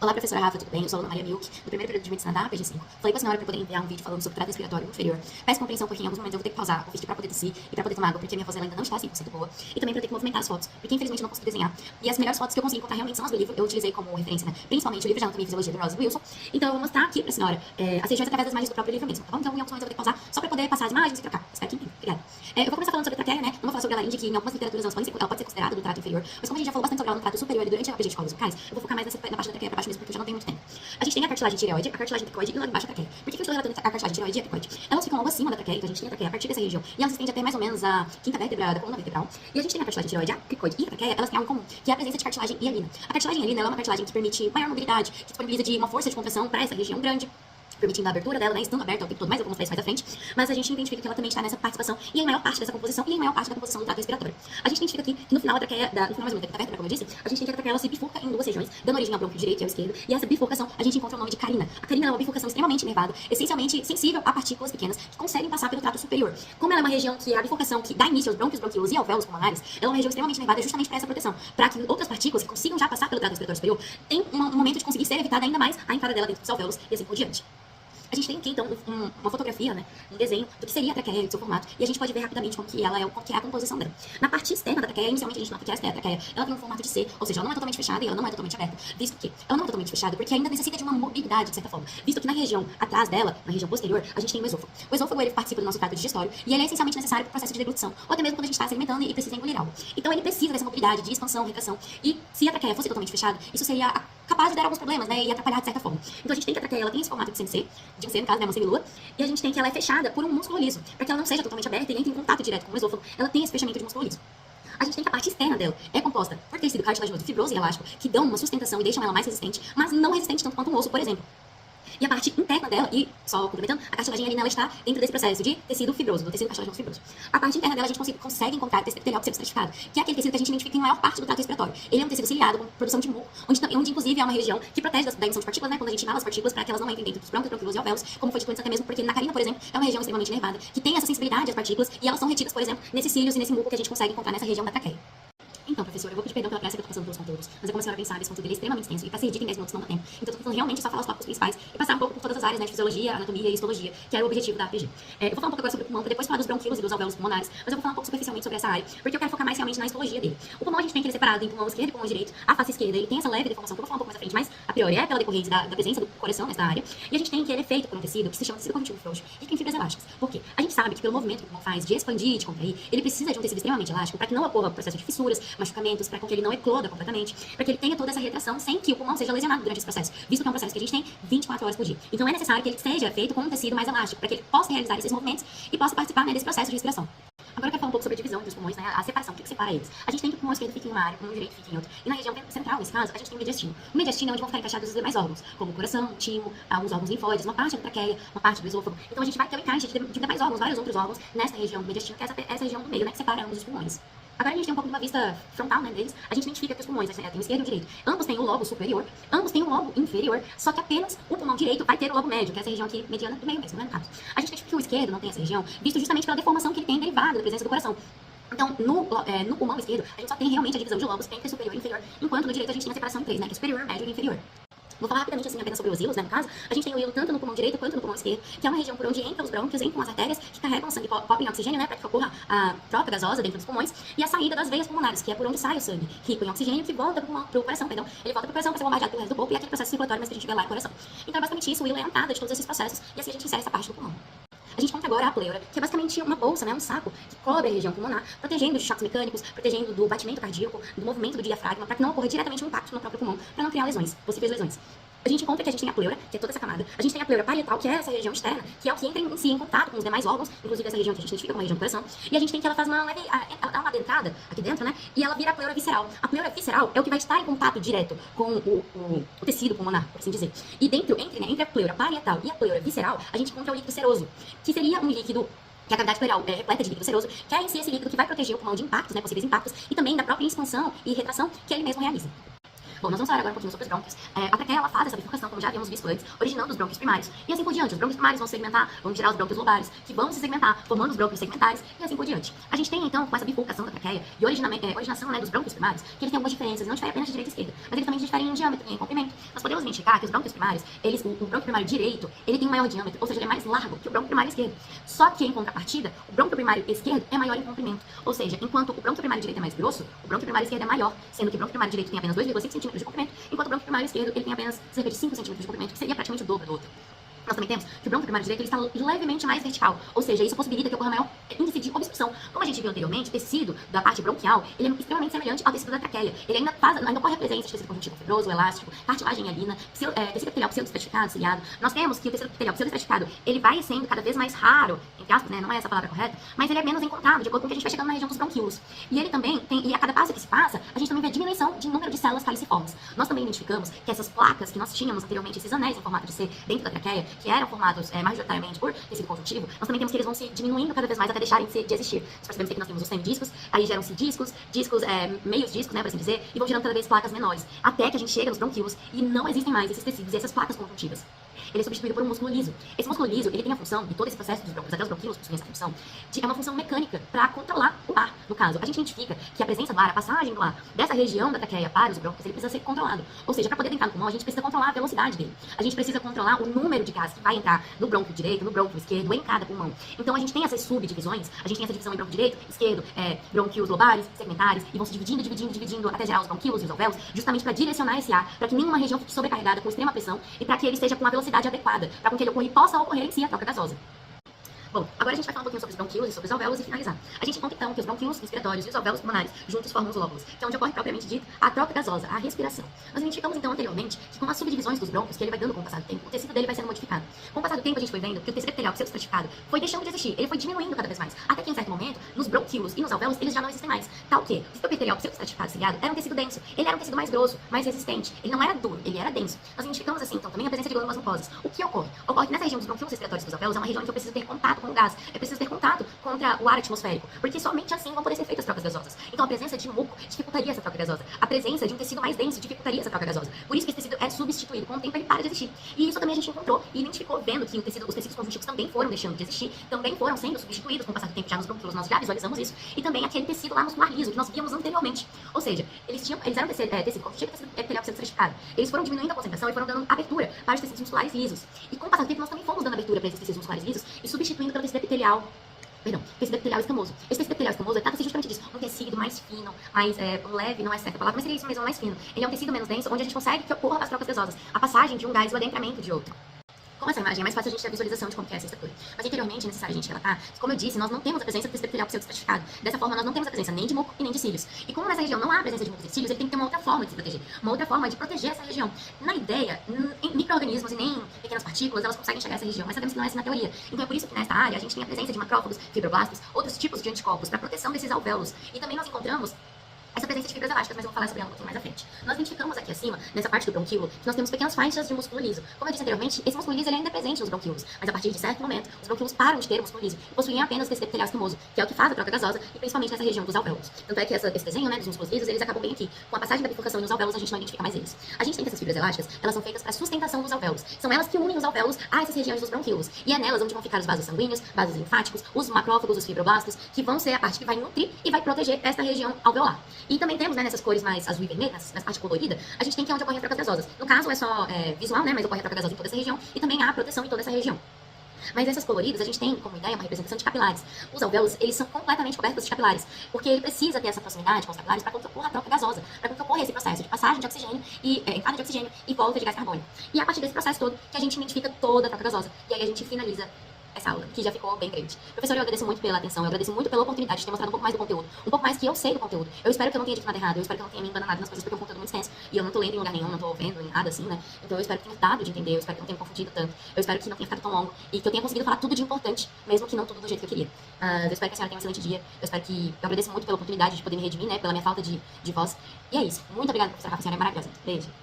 Olá, professora Rafa, tudo bem? Eu sou a aluna Maria Milk, do primeiro período de medicina da PG5. Falei com a senhora para poder enviar um vídeo falando sobre trato respiratório inferior. Peço compreensão porque em alguns momentos eu vou ter que pausar o vídeo para poder tossir e para poder tomar água, porque a minha voz ainda não está 100% boa. E também para ter que movimentar as fotos, porque infelizmente eu não consigo desenhar. E as melhores fotos que eu consegui encontrar realmente são as do livro. Eu utilizei como referência, né? Principalmente o livro de Anatomia e Fisiologia do Rosa Wilson. Então eu vou mostrar aqui para a senhora as regiões através das imagens do próprio livro mesmo, tá bom? Então em alguns momentos eu vou ter que pausar só para poder passar as imagens e trocar. Espero que entenda. Obrigada. Eu vou começar falando sobre a traqueia, né? Não vou falar sobre a laringe, que em algumas literaturas ela pode ser considerada do trato inferior. Mas como a gente já falou bastante sobre ela no trato superior e durante a PG de cordas vocais, eu vou focar mais na parte da traqueia para baixo mesmo, porque eu já não tenho muito tempo. A gente tem a cartilagem tireoide, a cartilagem cricoide e logo embaixo a traqueia. Por que eu estou relatando a cartilagem tireoide e a cricoide? Elas ficam logo acima da traqueia, então a gente tem a traqueia a partir dessa região. E elas se estendem até mais ou menos a quinta vértebra da coluna vertebral. E a gente tem a cartilagem tireoide, a cricoide e a traqueia, elas têm algo em comum, que é a presença de cartilagem hialina. A cartilagem hialina ela é uma cartilagem que permite maior mobilidade, que disponibiliza de uma força de contração para essa região grande, permitindo a abertura dela, né, estando aberta o tempo todo, mais algumas vezes mais à frente, mas a gente identifica que ela também está nessa participação e em maior parte dessa composição e em maior parte da composição do trato respiratório. A gente identifica aqui que no final da traqueia, no final mais ou menos da vértebra, como eu disse, a gente tem que a traqueia ela se bifurca em duas regiões, dando origem ao brônquio direito e ao esquerdo, e essa bifurcação a gente encontra o nome de carina. A carina é uma bifurcação extremamente nervada, essencialmente sensível a partículas pequenas que conseguem passar pelo trato superior. Como ela é uma região que é a bifurcação que dá início aos brônquios, bronquíolos e alvéolos pulmonares, ela é uma região extremamente nervada justamente para essa proteção, para que outras partículas que consigam já passar pelo trato respiratório superior tenham um momento de conseguir ser evitada ainda mais a entrada dela dentro dos alvéolos e assim por diante. A gente tem aqui, então, uma fotografia, né, um desenho do que seria a traqueia e do seu formato, e a gente pode ver rapidamente como que ela é, como que é a composição dela. Na parte externa da traqueia, inicialmente a gente nota que esta é a traqueia, ela tem um formato de C, ou seja, ela não é totalmente fechada e ela não é totalmente aberta, visto que ela não é totalmente fechada porque ainda necessita de uma mobilidade, de certa forma, visto que na região atrás dela, na região posterior, a gente tem o esôfago. O esôfago, ele participa do nosso trato digestório, e ele é essencialmente necessário para o processo de deglutição, ou até mesmo quando a gente está se alimentando e precisa engolir algo. Então ele precisa dessa mobilidade, de expansão, retração, e se a traqueia fosse totalmente fechada, isso seria capaz de dar alguns problemas, né, e atrapalhar de certa forma. Então a gente tem que a traqueia, ela tem esse formato de CNC, de um C, no caso, né, uma semilua, e a gente tem que ela é fechada por um músculo liso, para que ela não seja totalmente aberta e entre em contato direto com o esôfago, ela tem esse fechamento de músculo liso. A gente tem que a parte externa dela é composta por tecido cartilaginoso, fibroso e elástico, que dão uma sustentação e deixam ela mais resistente, mas não resistente tanto quanto um osso, por exemplo. E a parte interna dela, e só complementando, a cartilagem hialina ela está dentro desse processo de tecido fibroso, do tecido cartilaginoso fibroso. A parte interna dela a gente consegue encontrar tecido epitelial pseudoestratificado, que é aquele tecido que a gente identifica em maior parte do trato respiratório. Ele é um tecido ciliado com produção de muco, onde inclusive é uma região que protege da emissão de partículas, né, quando a gente inala as partículas para que elas não entrem dentro dos brônquios, bronquíolos e alvéolos, como foi dito antes até mesmo porque na carina, por exemplo, é uma região extremamente nervada, que tem essa sensibilidade às partículas e elas são retidas, por exemplo, nesses cílios e nesse muco que a gente consegue encontrar nessa região da traqueia. Então, professora, eu vou pedir perdão pela pressa que eu tô passando pelos conteúdos, mas é como a senhora bem sabe, esse conteúdo é extremamente extenso e para ser dito em 10 minutos não dá tempo. Então, eu tô tentando realmente só falar os tópicos principais e passar um pouco por todas as áreas, né, de fisiologia, anatomia e histologia, que era o objetivo da APG. Eu vou falar um pouco agora sobre o pulmão, para depois falar dos bronquíolos e dos alvéolos pulmonares, mas eu vou falar um pouco superficialmente sobre essa área, porque eu quero focar mais realmente na histologia dele. O pulmão a gente tem que ele separado em pulmão esquerdo e pulmão direito. A face esquerda ele tem essa leve deformação que eu vou falar um pouco mais à frente, mas a priori é pela decorrência da presença do coração nessa área. E a gente tem que ele é feito por um tecido que se chama tecido conjuntivo frouxo, rico em fibras elásticas. Por quê? A gente sabe que pelo movimento que o pulmão faz de expandir e de contrair, ele precisa de um tecido extremamente elástico para que não ocorra o processo de fissuras, machucamentos, para que ele não ecloda completamente, para que ele tenha toda essa retração sem que o pulmão seja lesionado durante esse processo, visto que é um processo que a gente tem 24 horas por dia. Então é necessário que ele seja feito com um tecido mais elástico, para que ele possa realizar esses movimentos e possa participar, né, desse processo de respiração. Agora eu quero falar um pouco sobre a divisão dos pulmões, né, a separação, o que separa eles. A gente tem que o pulmão esquerdo fica em uma área, o pulmão direito fica em outra. E na região central, nesse caso, a gente tem o mediastino. O mediastino é onde vão ficar encaixados os demais órgãos, como o coração, o timo, os órgãos linfóides, uma parte da traqueia, uma parte do esôfago. Então a gente vai ter o encaixe de demais órgãos, vários outros órgãos, nessa região do mediastino, que é essa região do meio, né, que separa ambos os pulmões. Agora a gente tem um pouco de uma vista frontal, né, deles. A gente identifica que os pulmões, tem o esquerdo e o direito, ambos têm o lobo superior, ambos têm o lobo inferior, só que apenas o pulmão direito vai ter o lobo médio, que é essa região aqui mediana do meio mesmo, né, no caso. A gente identifica que o esquerdo não tem essa região, visto justamente pela deformação que ele tem derivada da presença do coração. Então, no pulmão esquerdo, a gente só tem realmente a divisão de lobos entre superior e inferior, enquanto no direito a gente tem a separação em três, né, que é superior, médio e inferior. Vou falar rapidamente assim apenas sobre os hilos, né, no caso. A gente tem o hilo tanto no pulmão direito quanto no pulmão esquerdo, que é uma região por onde entram os brônquios, entram as artérias que carregam o sangue pobre em oxigênio, né, para que ocorra a troca gasosa dentro dos pulmões, e a saída das veias pulmonares, que é por onde sai o sangue rico em oxigênio, que volta pro coração, perdão. Ele volta pro coração para ser bombardeado pelo resto do corpo e aquele processo circulatório mais que a gente vê lá no coração. Então é basicamente isso, o hilo é a entrada de todos esses processos, e assim a gente insere essa parte do pulmão. A gente conta agora a pleura, que é basicamente uma bolsa, né, um saco que cobre a região pulmonar, protegendo de choques mecânicos, protegendo do batimento cardíaco, do movimento do diafragma, para que não ocorra diretamente um impacto no próprio pulmão, para não criar lesões, possíveis lesões. A gente encontra que a gente tem a pleura, que é toda essa camada. A gente tem a pleura parietal, que é essa região externa, que é o que entra em si em contato com os demais órgãos, inclusive essa região que a gente identifica como a região do coração. E a gente tem que ela faz uma leve, ela dá uma adentrada aqui dentro, né? E ela vira a pleura visceral. A pleura visceral é o que vai estar em contato direto com o tecido pulmonar, por assim dizer. E entre a pleura parietal e a pleura visceral, a gente encontra o líquido seroso, que seria um líquido que a cavidade pleural é repleta de líquido seroso, que é em si esse líquido que vai proteger o pulmão de impactos, né, possíveis impactos, e também da própria expansão e retração que ele mesmo realiza. Bom, nós vamos falar agora um pouquinho sobre os brônquios. A traqueia, ela faz essa bifurcação, como já havíamos visto antes, originando os brônquios primários. E assim por diante, os brônquios primários vão segmentar, vão gerar os brônquios lobares, que vão se segmentar, formando os brônquios segmentares, e assim por diante. A gente tem, então, com essa bifurcação da traqueia e originação, né, dos brônquios primários, que eles têm algumas diferenças, não diferem apenas de direita e esquerda, mas eles também diferem em diâmetro e em comprimento. Nós podemos podemos identificar que os brônquios primários, o brônquio primário direito, ele tem um maior diâmetro, ou seja, ele é mais largo que o brônquio primário esquerdo. Só que, em contrapartida, o brônquio primário esquerdo é maior em comprimento. Ou seja, enquanto o brônquio primário direito é mais grosso, o brônquio primário esquerdo é maior, sendo que o brônquio primário direito tem apenas 2,5 centímetros de comprimento, enquanto o brônquio primário esquerdo ele tem apenas cerca de 5 centímetros de comprimento, que seria praticamente o dobro do outro. Nós também temos que o brônquio primário direito ele está levemente mais vertical, ou seja, isso possibilita que ocorra maior índice de obstrução. Como a gente viu anteriormente, o tecido da parte bronquial ele é extremamente semelhante ao tecido da traqueia. Ele ainda ocorre a presença de tecido conjuntivo fibroso, elástico, cartilagem hialina, tecido epitelial pseudoestratificado, ciliado. Nós temos que o tecido epitelial pseudoestratificado ele vai sendo cada vez mais raro, entre aspas, né, não é essa a palavra correta, mas ele é menos encontrado de acordo com que a gente vai chegando na região dos bronquíolos. E ele também tem, e a cada passo que se passa, a gente também vê diminuição de número de células caliciformes. Nós também identificamos que essas placas que nós tínhamos anteriormente, esses anéis em formato de C dentro da traqueia, que eram formados majoritariamente por tecido conjuntivo, nós também temos que eles vão se diminuindo cada vez mais até deixarem de existir. Nós percebemos que nós temos os semidiscos, aí geram-se discos, meios discos, né, por assim dizer, e vão gerando cada vez placas menores, até que a gente chega nos bronquíolos e não existem mais esses tecidos e essas placas conjuntivas. Ele é substituído por um músculo liso. Esse músculo liso, ele tem a função, e todo esse processo dos brônquios, até os bronquíolos possuem essa função, é uma função mecânica para controlar o ar. No caso, a gente identifica que a presença do ar, a passagem do ar dessa região da traqueia para os brônquios, ele precisa ser controlado. Ou seja, para poder entrar no pulmão, a gente precisa controlar a velocidade dele. A gente precisa controlar o número de gases que vai entrar no brônquio direito, no brônquio esquerdo, em cada pulmão. Então a gente tem essas subdivisões, a gente tem essa divisão em brônquio direito, esquerdo, brônquios lobares, segmentares, e vão se dividindo, até gerar os bronquíolos e os alvéolos, justamente para direcionar esse ar, para que nenhuma região fique sobrecarregada com extrema pressão e para que ele esteja com a velocidade adequada, para que ele possa ocorrer em si a troca gasosa. Bom, agora a gente vai falar um pouquinho sobre os bronquíolos e sobre os alvéolos e finalizar. A gente conta então que os bronquíolos respiratórios e os alvéolos pulmonares juntos formam os lóbulos, que é onde ocorre propriamente dito a troca gasosa, a respiração. Nós identificamos então anteriormente que com as subdivisões dos brônquios que ele vai dando com o passar do tempo, o tecido dele vai sendo modificado. Com o passar do tempo a gente foi vendo que o tecido epitelial pseudoestratificado foi deixando de existir, ele foi diminuindo cada vez mais, até que em certo momento, nos bronquíolos e nos alvéolos, eles já não existem mais. Tal que o tecido epitelial pseudoestratificado ciliado era um tecido denso, ele era um tecido mais grosso, mais resistente, ele não era duro, ele era denso. Nós identificamos assim então também a presença de glândulas mucosas. O que ocorre? Ocorre que nessa região dos bronquíolos respiratórios e dos alvéolos é uma região em que eu preciso ter contato com o gás, é preciso ter contato contra o ar atmosférico, porque somente assim vão poder ser feitas trocas gasosas. Então a presença de muco dificultaria essa troca gasosa. A presença de um tecido mais denso dificultaria essa troca gasosa. Por isso que esse tecido é substituído. Com o tempo ele para de existir. E isso também a gente encontrou e identificou vendo que os tecidos conjuntivos também foram deixando de existir, também foram sendo substituídos com o passar do tempo já nos bronquíolos. Nós já visualizamos isso. E também aquele tecido lá muscular liso que nós víamos anteriormente. Ou seja, eles eram tecido conjuntivo e tecido epitelial pseudoestratificado. Eles foram diminuindo a concentração e foram dando abertura para os tecidos musculares lisos. E com o passar do tempo nós também fomos dando abertura para esses tecidos musculares lisos e substituindo pelo tecido epitelial tecido epitelial escamoso. Esse tecido epitelial escamoso trata-se justamente disso. Um tecido mais fino, mais leve, não é certa a palavra, mas seria isso mesmo, mais fino. Ele é um tecido menos denso, onde a gente consegue que ocorra as trocas gasosas, a passagem de um gás e o adentramento de outro. Com essa imagem é mais fácil a gente ter a visualização de como é essa estrutura. Mas anteriormente é necessário a gente relatar, como eu disse, nós não temos a presença do tecido epitelial pseudoestratificado. Dessa forma, nós não temos a presença nem de muco e nem de cílios. E como nessa região não há a presença de mucos e cílios, ele tem que ter uma outra forma de se proteger. Uma outra forma de proteger essa região. Na ideia, em micro-organismos e nem pequenas partículas, elas conseguem chegar a essa região, mas sabemos que não é assim na teoria. Então é por isso que nesta área a gente tem a presença de macrófagos, fibroblastos, outros tipos de anticorpos para proteção desses alvéolos. E também nós encontramos essa presença de fibras elásticas, mas eu vou falar sobre ela um pouquinho mais à frente. Nós identificamos aqui acima, nessa parte do bronquíolo, que nós temos pequenas faixas de músculo liso. Como eu disse anteriormente, esse músculo liso ele ainda é presente nos bronquíolos, mas a partir de certo momento, os bronquíolos param de ter o músculo liso e possuem apenas o tecido epitelial escamoso, que é o que faz a troca gasosa, e principalmente nessa região dos alvéolos. Tanto é que esse desenho, né, dos músculos lisos, eles acabam bem aqui. Com a passagem da bifurcação e nos alvéolos, a gente não identifica mais eles. A gente tem que essas fibras elásticas, elas são feitas para sustentação dos alvéolos. São elas que unem os alvéolos a essas regiões dos bronquíolos. E é nelas onde vão ficar os vasos sanguíneos, vasos linfáticos, os macrófagos, os fibroblastos, que vão ser a parte que vai nutrir e vai proteger esta região alveolar. E também temos, né, nessas cores mais azul e vermelho, nessa parte colorida, a gente tem que é onde ocorre a troca gasosas. No caso é só visual, né, mas ocorre a troca gasosa em toda essa região e também há a proteção em toda essa região. Mas essas coloridas, a gente tem como ideia uma representação de capilares. Os alvéolos, eles são completamente cobertos de capilares, porque ele precisa ter essa proximidade com os capilares para que ocorra a troca gasosa, para que ocorra esse processo de passagem de oxigênio e entrada de oxigênio e volta de gás carbônico. E é a partir desse processo todo que a gente identifica toda a troca gasosa. E aí a gente finaliza essa aula, que já ficou bem grande. Professor, eu agradeço muito pela atenção, eu agradeço muito pela oportunidade de ter mostrado um pouco mais do conteúdo, um pouco mais que eu sei do conteúdo. Eu espero que eu não tenha dito nada errado, eu espero que eu não tenha me enganado nas coisas, porque é um conteúdo muito extenso, e eu não tô lendo em lugar nenhum, não tô vendo em nada assim, né? Então eu espero que tenha dado de entender, eu espero que não tenha me confundido tanto, eu espero que não tenha ficado tão longo, e que eu tenha conseguido falar tudo de importante, mesmo que não tudo do jeito que eu queria. Eu espero que a senhora tenha um excelente dia, eu agradeço muito pela oportunidade de poder me redimir, né, pela minha falta de voz, e é isso. Muito obrigada, professora Rafa, a senhora é maravilhosa. Beijo.